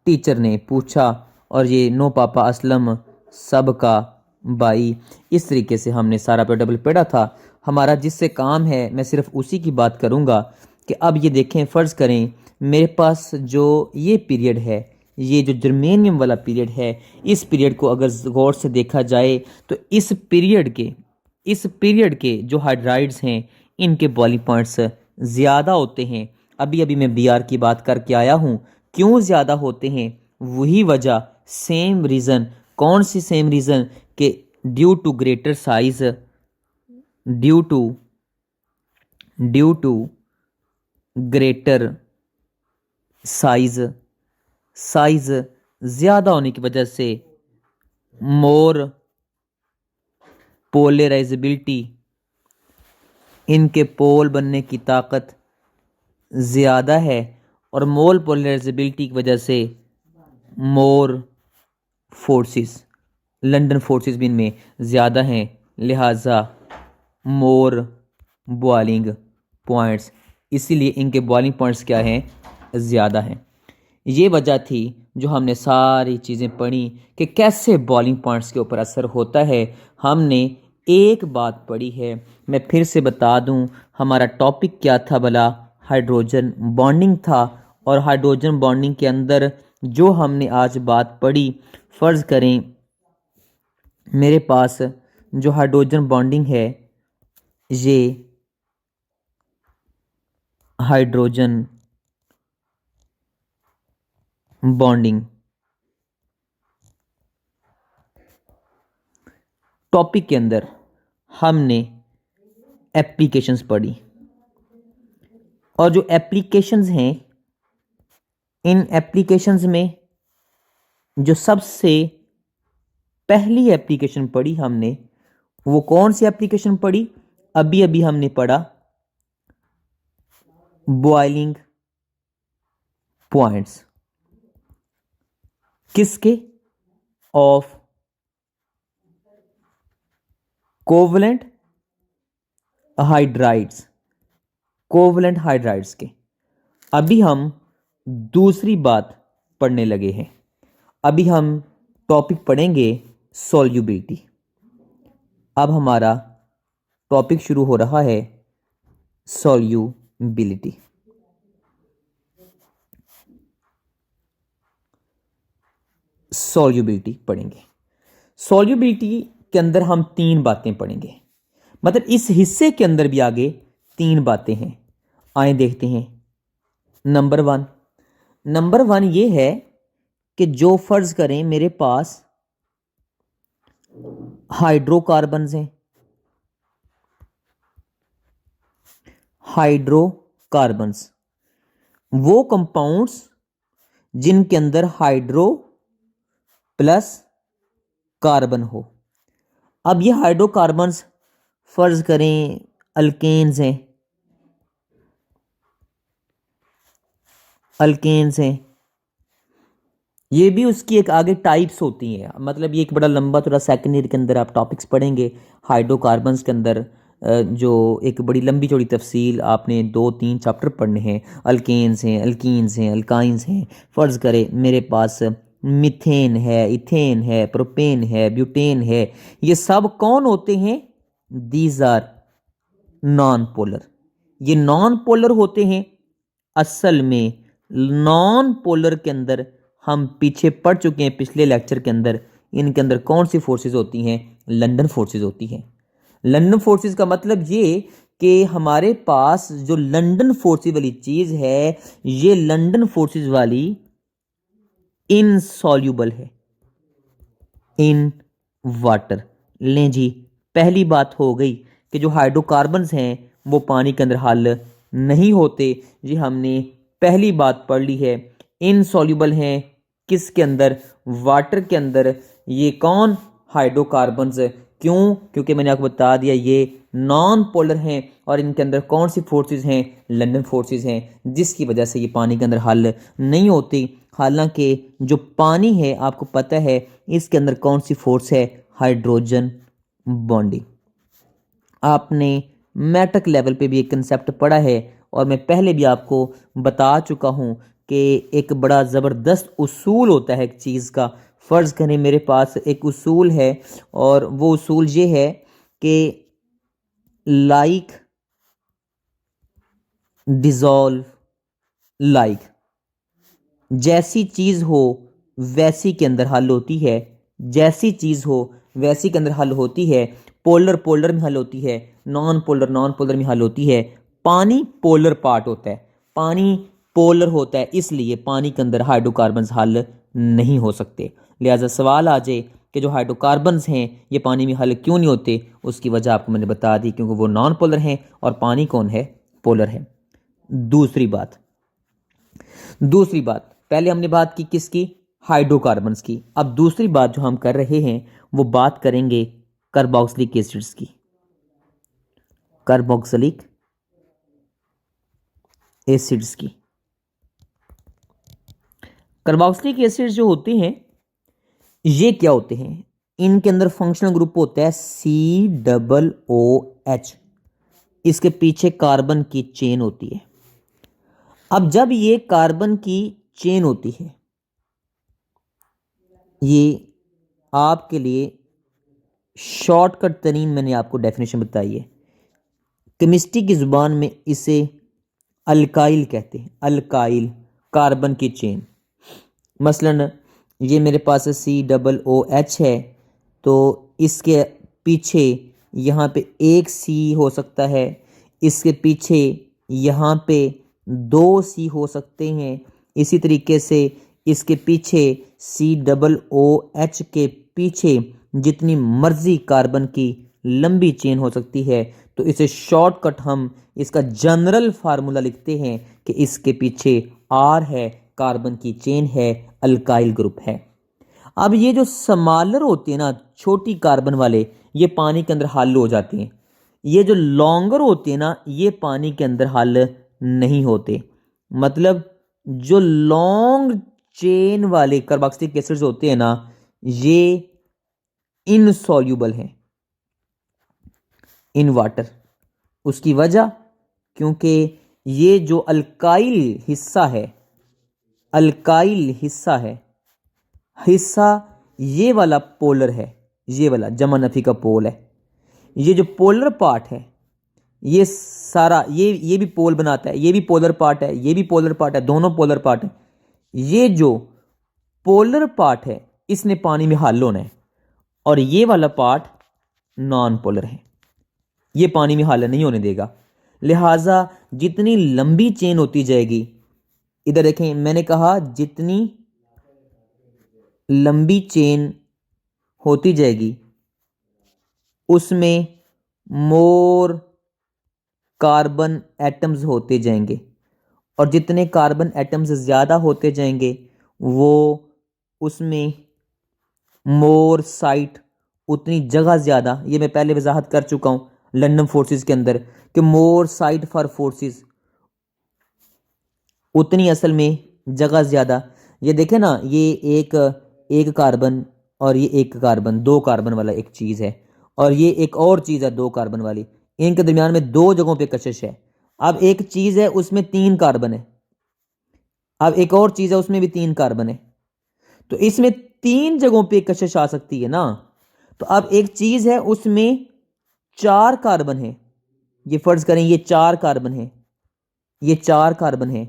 टीचर ने पूछा, और ये 9 पापा असलम सबका भाई। इस तरीके से हमने सारा डबल पढ़ा था। हमारा जिससे काम है मैं सिर्फ उसी की बात करूँगा कि अब ये देखें, फ़र्ज़ करें मेरे पास जो ये पीरियड है, ये जो जर्मेनियम वाला पीरियड है, इस पीरियड को अगर गौर से देखा जाए तो इस पीरियड के जो हाइड्राइड्स हैं इनके बॉइलिंग पॉइंट्स ज़्यादा होते हैं। अभी अभी मैं BR की बात करके आया हूँ, क्यों ज़्यादा होते हैं, वही वजह, सेम रीज़न। कौन सी सेम रीज़न? कि due to greater size, due to greater size ज़्यादा होने की वजह से मोर पोलराइजेबिलिटी, इनके पोल बनने की ताकत ज़्यादा है, और मोल पोलराइजेबिलिटी की वजह से मोर फोर्सेस, लंदन फोर्सेस भी इनमें ज़्यादा हैं, लिहाजा मोर बॉइलिंग पॉइंट्स, इसीलिए इनके बॉइलिंग पॉइंट्स क्या हैं, ज़्यादा हैं। ये वजह थी जो हमने सारी चीज़ें पढ़ी कि कैसे बॉइलिंग पॉइंट्स के ऊपर असर होता है। हमने एक बात पढ़ी है, मैं फिर से बता दूं, हमारा टॉपिक क्या था भला, हाइड्रोजन बॉन्डिंग था। और हाइड्रोजन बॉन्डिंग के अंदर जो हमने आज बात पढ़ी, फ़र्ज़ करें मेरे पास जो हाइड्रोजन बॉन्डिंग है, ये हाइड्रोजन बॉन्डिंग टॉपिक के अंदर हमने एप्लीकेशंस पढ़ी, और जो एप्लीकेशंस हैं, इन एप्लीकेशंस में जो सबसे पहली एप्लीकेशन पढ़ी हमने, वो कौन सी एप्लीकेशन पढ़ी? अभी अभी हमने पढ़ा बॉइलिंग पॉइंट्स, किसके? Of covalent hydrides, covalent hydrides के। अभी हम दूसरी बात पढ़ने लगे हैं, अभी हम टॉपिक पढ़ेंगे सॉल्युबिलिटी। अब हमारा टॉपिक शुरू हो रहा है सॉल्युबिलिटी। सॉल्युबिलिटी पढ़ेंगे। सॉल्युबिलिटी के अंदर हम 3 बातें पढ़ेंगे, मतलब इस हिस्से के अंदर भी आगे 3 बातें हैं। आए देखते हैं। नंबर वन ये है कि जो फर्ज करें मेरे पास हाइड्रोकार्बन्स हैं, हाइड्रोकार्बन्स वो कंपाउंड्स जिनके अंदर हाइड्रो प्लस कार्बन हो। अब ये हाइड्रोकार्बन्स फर्ज करें अल्केन्स हैं, ये भी उसकी एक आगे टाइप्स होती हैं, मतलब ये एक बड़ा लंबा थोड़ा सेकेंड ईयर के अंदर आप टॉपिक्स पढ़ेंगे हाइड्रोकार्बन्स के अंदर। जो एक बड़ी लंबी चौड़ी तफसील आपने 2-3 चैप्टर पढ़ने हैं। अल्केन्स हैं, अल्कीन्स हैं, अल्काइंस हैं। फ़र्ज़ करें मेरे पास मीथेन है, इथेन है, प्रोपेन है, ब्यूटेन है। ये सब कौन होते हैं? These are non polar. ये नॉन पोलर होते हैं। असल में नॉन पोलर के अंदर हम पीछे पढ़ चुके हैं पिछले लेक्चर के अंदर। इनके अंदर कौन सी फोर्सेस होती हैं? लंदन फोर्सेस होती हैं। लंदन फोर्सेस का मतलब ये कि हमारे पास जो लंदन फोर्सेस वाली चीज है, ये लंदन फोर्सेस वाली इनसॉल्यूबल है इन वाटर। लें जी, पहली बात हो गई कि जो हाइड्रोकार्बन्स हैं वो पानी के अंदर हल नहीं होते। जी हमने पहली बात पढ़ ली है। इनसॉल्यूबल हैं किसके अंदर? वाटर के अंदर। ये कौन? हाइड्रोकार्बन्स। क्यों? क्योंकि मैंने आपको बता दिया ये नॉन पोलर हैं और इनके अंदर कौन सी फोर्सेस हैं? लंदन फोर्सेस हैं, जिसकी वजह से ये पानी के अंदर हल नहीं होती। हालांकि जो पानी है आपको पता है इसके अंदर कौन सी फोर्स है? Hydrogen bonding. आपने मैट्रिक लेवल पे भी एक कंसेप्ट पढ़ा है और मैं पहले भी आपको बता चुका हूँ कि एक बड़ा ज़बरदस्त उसूल होता है एक चीज़ का। फ़र्ज़ करें मेरे पास एक उसूल है और वो उसूल ये है कि लाइक डिज़ोल्व लाइक। जैसी चीज़ हो वैसी के अंदर हल होती है। जैसी चीज़ हो वैसी के अंदर हल होती है। पोलर पोलर में हल होती है, नॉन पोलर में हल होती है। पानी पोलर पार्ट होता है, पानी पोलर होता है, इसलिए पानी के अंदर हाइड्रोकार्बन्स हल नहीं हो सकते। लिहाजा सवाल आ जाए कि जो हाइड्रोकार्बन्स हैं ये पानी में हल क्यों नहीं होते, उसकी वजह आपको मैंने बता दी, क्योंकि वो नॉन पोलर हैं और पानी कौन है? पोलर है। दूसरी बात पहले हमने बात की किसकी? हाइड्रोकार्बन्स की। अब दूसरी बात जो हम कर रहे हैं वो बात करेंगे कार्बोक्सिलिक एसिड्स की। कार्बोक्सिलिक एसिड्स की। कार्बोक्सिलिक एसिड्स जो होते हैं ये क्या होते हैं? इनके अंदर फंक्शनल ग्रुप होता है COOH। इसके पीछे कार्बन की चेन होती है। अब जब ये कार्बन की चेन होती है, ये आपके लिए शॉर्टकट तरीन मैंने आपको डेफिनेशन बताई है। केमिस्ट्री की ज़ुबान में इसे अल्काइल कहते हैं। अल्काइल, कार्बन की चेन। मसलन ये मेरे पास COOH है तो इसके पीछे यहाँ पे एक C हो सकता है, इसके पीछे यहाँ पे 2 C हो सकते हैं। इसी तरीके से इसके पीछे COOH के पीछे जितनी मर्जी कार्बन की लंबी चेन हो सकती है। तो इसे शॉर्टकट हम इसका जनरल फार्मूला लिखते हैं कि इसके पीछे R है, कार्बन की चेन है, अल्काइल ग्रुप है। अब ये जो स्मॉलर होते हैं ना, छोटी कार्बन वाले, ये पानी के अंदर हल हो जाते हैं। ये जो लॉन्गर होते हैं ना, ये पानी के अंदर हल नहीं होते। मतलब जो लॉन्ग चेन वाले कार्बोक्सिलिक एसिड्स होते हैं ना, ये इनसॉल्यूबल हैं इन वाटर। उसकी वजह, क्योंकि ये जो अल्काइल हिस्सा है, अल्काइल हिस्सा ये वाला पोलर है, ये वाला जमा नफी का पोल है। ये जो पोलर पार्ट है ये सारा ये भी पोल बनाता है, ये भी पोलर पार्ट है, ये भी पोलर पार्ट है, दोनों पोलर पार्ट है। ये जो पोलर पार्ट है इसने पानी में हल होना है और ये वाला पार्ट नॉन पोलर है, ये पानी में हल नहीं होने देगा। लिहाजा जितनी लंबी चेन होती जाएगी, इधर देखें मैंने कहा जितनी लंबी चेन होती जाएगी उसमें मोर कार्बन एटम्स होते जाएंगे और जितने कार्बन एटम्स ज़्यादा होते जाएंगे वो उसमें मोर साइट, उतनी जगह ज़्यादा। ये मैं पहले वजाहत कर चुका हूँ लंदन फोर्सेस के अंदर कि मोर साइट फॉर फोर्सेस, उतनी असल में जगह ज़्यादा। ये देखें ना, ये एक कार्बन और ये एक कार्बन, 2 कार्बन वाला एक चीज़ है और ये एक और चीज़ है 2 कार्बन वाली। इनके दरमियान में 2 जगहों पे कशिश है। अब एक चीज है उसमें 3 कार्बन है, अब एक और चीज है उसमें भी 3 कार्बन है, तो इसमें 3 जगहों पे कशिश आ सकती है ना। तो अब एक चीज है उसमें 4 कार्बन है, ये फर्ज करें ये 4 कार्बन है, ये 4 कार्बन है,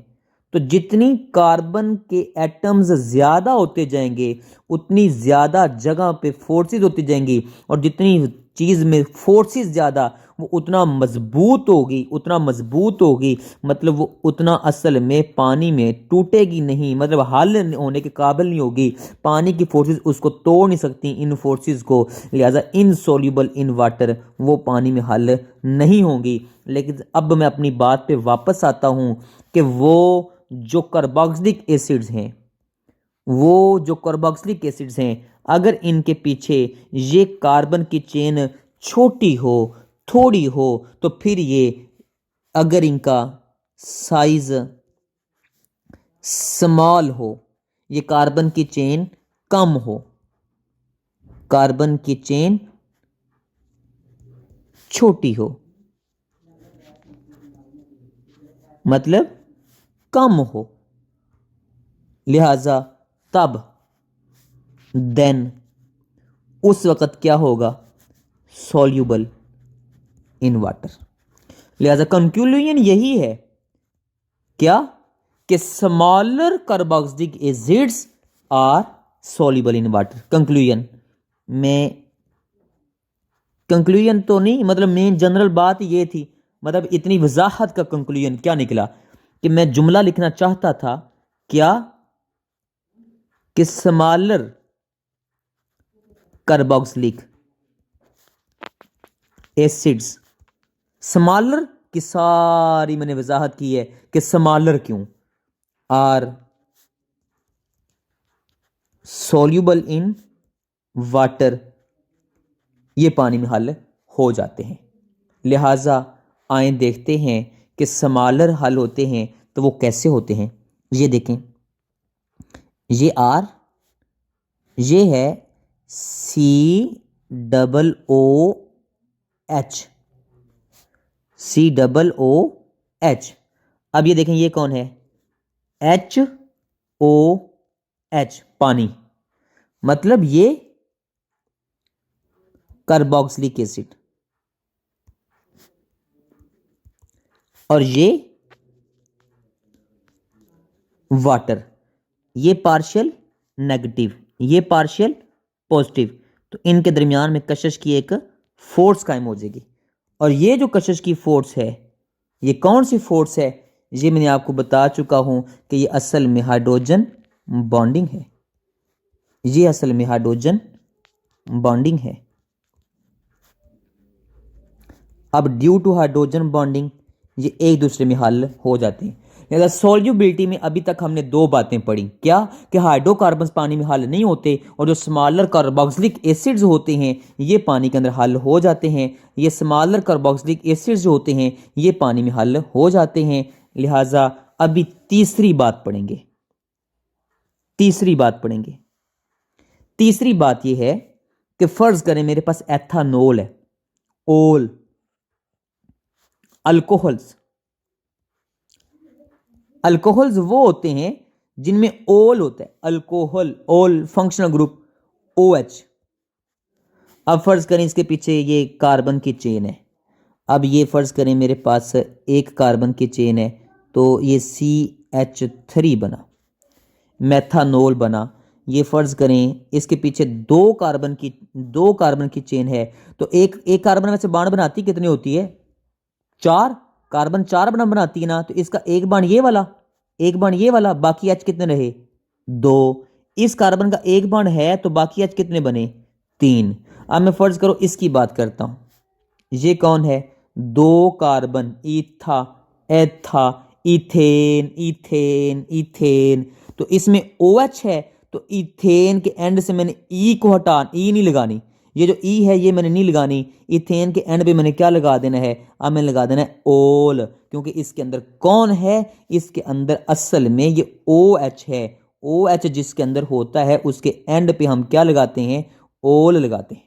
तो जितनी कार्बन के एटम्स ज्यादा होते जाएंगे उतनी ज्यादा जगह पे फोर्सेस होती जाएंगी, और जितनी चीज में फोर्सेस ज्यादा वो उतना मजबूत होगी, उतना मजबूत होगी, मतलब वो उतना असल में पानी में टूटेगी नहीं, मतलब हल होने के काबिल नहीं होगी। पानी की फोर्सेस उसको तोड़ नहीं सकती इन फोर्सेस को, लिहाजा इनसॉल्युबल इन वाटर, वो पानी में हल नहीं होंगी। लेकिन अब मैं अपनी बात पे वापस आता हूं कि वो जो कार्बोक्सिलिक एसिड्स हैं, वो जो कार्बोक्सिलिक एसिड्स हैं, अगर इनके पीछे ये कार्बन की चेन छोटी हो, थोड़ी हो, तो फिर ये अगर इनका साइज स्मॉल हो, ये कार्बन की चेन कम हो, कार्बन की चेन छोटी हो, मतलब कम हो, लिहाजा तब देन उस वक्त क्या होगा, सॉल्यूबल इन वाटर। लिहाजा कंक्लूजन यही है क्या, कि smaller carboxylic acids are soluble in water. Conclusion में, कंक्लूजन तो नहीं, मतलब मेन जनरल बात ये थी, मतलब इतनी वजाहत का कंक्लूजन क्या निकला कि मैं जुमला लिखना चाहता था क्या, कि स्मॉलर कार्बोक्सिलिक एसिड्स, स्मॉलर की सारी मैंने वजाहत की है कि स्मॉलर क्यों, आर सॉल्यूबल इन वाटर, ये पानी में हल हो जाते हैं। लिहाजा आए देखते हैं कि स्मॉलर हल होते हैं तो वो कैसे होते हैं। ये देखें, ये आर, ये है COOH, COOH। अब ये देखें ये कौन है, HOH, पानी, मतलब ये कार्बोक्सिलिक एसिड, और ये वाटर, ये पार्शियल नेगेटिव, ये पार्शियल पॉजिटिव, तो इनके दरमियान में कशिश की एक फोर्स कायम हो जाएगी। और ये जो कशिश की फोर्स है, ये कौन सी फोर्स है, ये मैंने आपको बता चुका हूं कि ये असल में हाइड्रोजन बॉन्डिंग है, ये असल में हाइड्रोजन बॉन्डिंग है। अब ड्यू टू हाइड्रोजन बॉन्डिंग ये एक दूसरे में हल हो जाते हैं। सॉल्युबिलिटी में अभी तक हमने 2 बातें पढ़ी, क्या, कि हाइड्रोकार्बन्स पानी में हल नहीं होते, और जो स्मॉलर कार्बोक्सिलिक एसिड्स होते हैं ये पानी के अंदर हल हो जाते हैं। ये स्मॉलर कार्बोक्सिलिक एसिड्स जो होते हैं ये पानी में हल हो जाते हैं। लिहाजा अभी तीसरी बात पढ़ेंगे, तीसरी बात पढ़ेंगे। तीसरी बात यह है कि फर्ज करें मेरे पास एथानॉल है, ओल, अल्कोहल्स, अल्कोहल्स वो होते हैं जिनमें ओल होता है, अल्कोहल, ओल फंक्शनल ग्रुप OH। अब फर्ज करें इसके पीछे ये कार्बन की चेन है, अब ये फर्ज करें मेरे पास एक कार्बन की चेन है, तो ये CH3 बना, मेथानॉल बना। ये फर्ज करें इसके पीछे दो कार्बन की चेन है, तो एक कार्बन में से बाण बनाती कितनी होती है, 4, कार्बन 4 बाण बनाती है ना, तो इसका एक बाण ये वाला, एक बाण ये वाला, बाकी H कितने रहे, 2। इस कार्बन का एक बाण है तो बाकी H कितने बने, 3। अब मैं फर्ज करो इसकी बात करता हूं, ये कौन है, 2 कार्बन, ईथा, एथा, इथेन, इथेन, इथेन, तो इसमें OH है, तो इथेन के एंड से मैंने ई को हटा, ई नहीं लगानी, ये जो ई है ये मैंने नहीं लगानी, इथेन के एंड पे मैंने क्या लगा देना है, अब मैंने लगा देना है ओल, क्योंकि इसके अंदर कौन है, इसके अंदर असल में ये OH है। OH जिसके अंदर होता है उसके एंड पे हम क्या लगाते हैं, ओल लगाते हैं।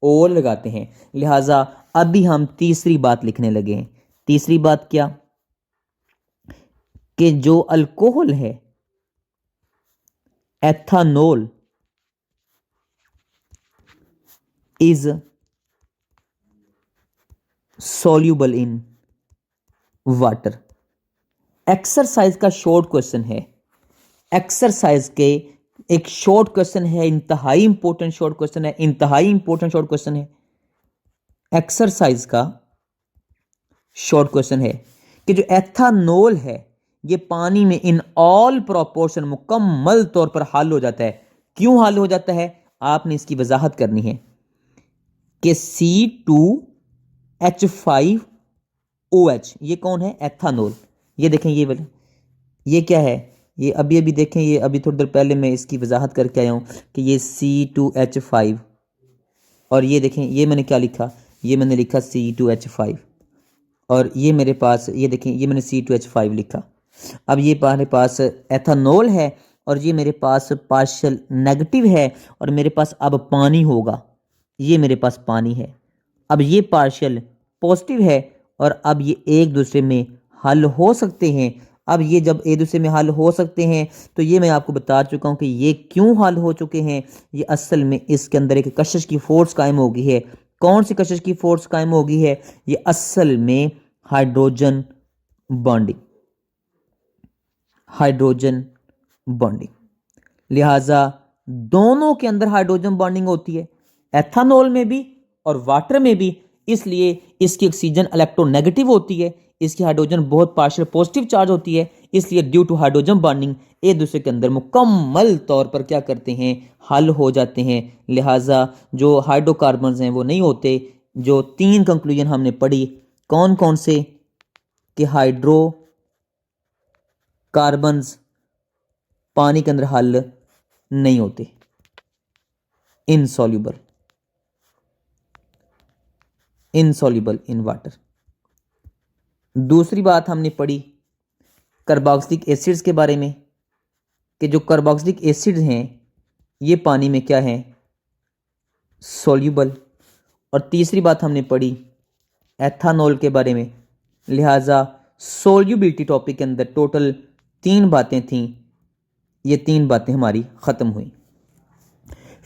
ओ लगाते हैं। लिहाजा अभी हम तीसरी बात लिखने लगे हैं। तीसरी बात क्या, कि जो अल्कोहल है ethanol is soluble in water. Exercise का शॉर्ट क्वेश्चन है, एक्सरसाइज के एक शॉर्ट क्वेश्चन है, इंतहाई इंपॉर्टेंट शॉर्ट क्वेश्चन है, इंतहाई इंपॉर्टेंट शॉर्ट क्वेश्चन है। एक्सरसाइज का शॉर्ट क्वेश्चन है कि जो एथानोल है ये पानी में इन ऑल प्रोपोर्शन मुकम्मल तौर पर हल हो जाता है। क्यों हल हो जाता है, आपने इसकी वजाहत करनी है कि C2H5OH ये कौन है, एथानोल। ये देखें, ये क्या है, ये अभी अभी देखें, ये अभी थोड़ी देर पहले मैं इसकी वजाहत करके आया हूं कि ये C2H5, और ये देखें ये मैंने क्या लिखा, ये मैंने लिखा C2H5, और ये मेरे पास ये देखें ये मैंने C2H5 लिखा। अब ये मेरे पास एथानोल है और ये मेरे पास पार्शियल नेगेटिव है, और मेरे पास अब पानी होगा, ये मेरे पास पानी है। अब ये पार्शियल पॉजिटिव है और अब ये एक दूसरे में हल हो सकते हैं। अब ये जब एक दूसरे में हल हो सकते हैं तो ये मैं आपको बता चुका हूं कि ये क्यों हल हो चुके हैं। ये असल में इसके अंदर एक कशिश की फोर्स कायम हो गई है। कौन सी कशिश की फोर्स कायम हो गई है, ये असल में हाइड्रोजन बॉन्डिंग, हाइड्रोजन बॉन्डिंग। लिहाजा दोनों के अंदर हाइड्रोजन बॉन्डिंग होती है, एथानोल में भी और वाटर में भी, इसलिए इसकी ऑक्सीजन इलेक्ट्रोनेगेटिव होती है, इसकी हाइड्रोजन बहुत पार्शियल पॉजिटिव चार्ज होती है, इसलिए ड्यू टू हाइड्रोजन बॉन्डिंग एक दूसरे के अंदर मुकम्मल तौर पर क्या करते हैं, हल हो जाते हैं। लिहाजा जो हाइड्रोकार्बन्स हैं वो नहीं होते। जो तीन कंक्लूजन हमने पढ़ी, कौन कौन से, कि हाइड्रो कार्बन्स पानी के अंदर हल नहीं होते, इनसॉल्यूबल, इनसॉल्यूबल इन वाटर। दूसरी बात हमने पढ़ी कार्बोक्सिलिक एसिड्स के बारे में, कि जो कार्बोक्सिलिक एसिड्स हैं ये पानी में क्या हैं, सॉल्यूबल। और तीसरी बात हमने पढ़ी एथानोल के बारे में। लिहाजा सोल्यूबिलिटी टॉपिक के अंदर टोटल 3 बातें थीं, ये 3 बातें हमारी ख़त्म हुई।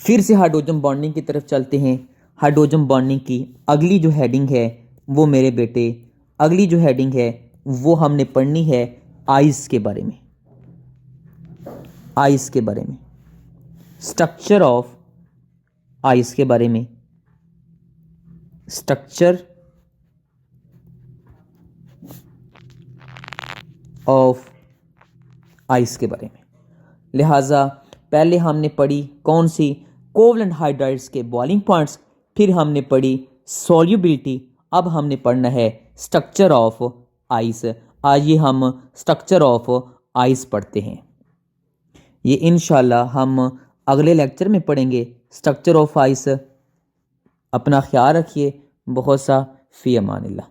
फिर से हाइड्रोजन बॉन्डिंग की तरफ चलते हैं। हाइड्रोजन बॉन्डिंग की अगली जो हेडिंग है वो मेरे बेटे, अगली जो हेडिंग है वो हमने पढ़नी है आइस के बारे में, आइस के बारे में, स्ट्रक्चर ऑफ आइस के बारे में, स्ट्रक्चर ऑफ आइस के बारे में। लिहाजा पहले हमने पढ़ी कौन सी, कोवलेंट हाइड्राइड्स के बॉइलिंग पॉइंट्स, फिर हमने पढ़ी सॉल्युबिलिटी, अब हमने पढ़ना है स्ट्रक्चर ऑफ आइस। आइए हम स्ट्रक्चर ऑफ आइस पढ़ते हैं। ये इंशाल्लाह हम अगले लेक्चर में पढ़ेंगे स्ट्रक्चर ऑफ आइस। अपना ख्याल रखिए। बहुत सा फ़ी अमानिल्लाह।